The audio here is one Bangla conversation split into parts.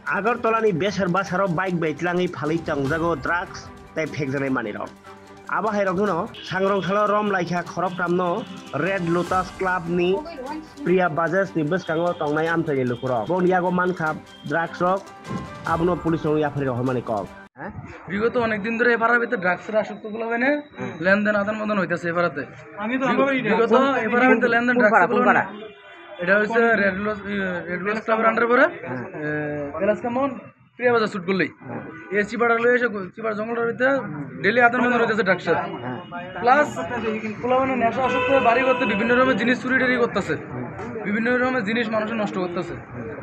Agartolani besar basaro bike baitlangi phali tangjago drugs tai phekjanai manirok. Abo hairokno sangrong thalo rom laikha khorok kamno Red Lotus Club ni Priya Bajaj ni beskango tongnai amthai lukurok. Bon yago mankhap drugs rok abno police rok yaphari Rahmani call. বিগত অনেকদিন ধরে এফআরআর ভিতরে ড্রাগসের আসক্তগুলো মানে লেনদেন আদান প্রদান হইতাছে এফআরআতে। বিগত এফআরআর ভিতরে লেনদেন ড্রাগস এটা হচ্ছে রেড রোজ ক্লাবের আন্ডারে পড়ে তেলাস কামন প্রিয়া বাজার শুট করলেই এই চিপাড়া লয়ে এসে চিপাড় জঙ্গলের ভিতরে ডেলি আদান প্রদান হইতাছে ড্রাগসের প্লাস পোলা মানে নেশা আসক্ত বাড়ি করতে বিভিন্ন রকমের জিনিস চুরি টুরি করতেছে, বিভিন্ন রকমের জিনিস মানুষের নষ্ট করতেছে।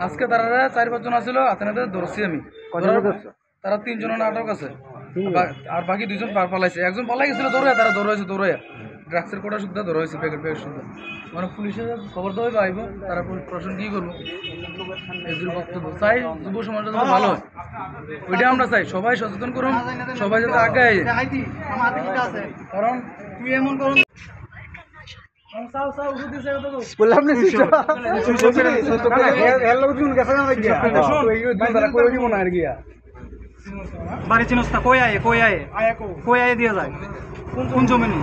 আজকে তারা 4-5 জন আসছিল হাতে ধরছি আমি, তারা 3 জন আটক আছে আর বাকি 2 জন পালাইছে। একজন পালাই গেছিল দৌড়ায়, তারা দৌড়াইছে ড্রাগসের কোটা সুদ্ধা ধরা হয়েছে, প্যাকেট সুদ্ধা। মানে পুলিশের খবর দেওয়া পাইব, তারা প্রশাসন কি করবো এদের বক্তব্য চাই যুব সমাজটা যাতে ভালো হয় ওইটা আমরা চাই। সবাই সচেতন করুন, সবাই যাতে আগায়, কারণ তুই এমন করুন বাড়ি চিনস না কই আয়ে দিয়ে যায় কোন জমিনে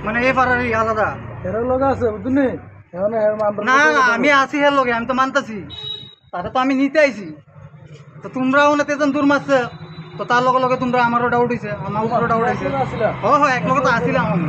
মানে এ পারারই আলাদা এর লোক আছে বুঝলি না আমি আছি হের লগে, আমি তো মানতাছি তাতে তো আমি নিতে আইছি। তো তোমরাও না তেজন দূর মারছে, তো তার লগে লগে তোমরা আমারও ডাউট হইছে, আমার উপরও ডাউট হইছে। ও এক লগে তো আসিলাম আমি।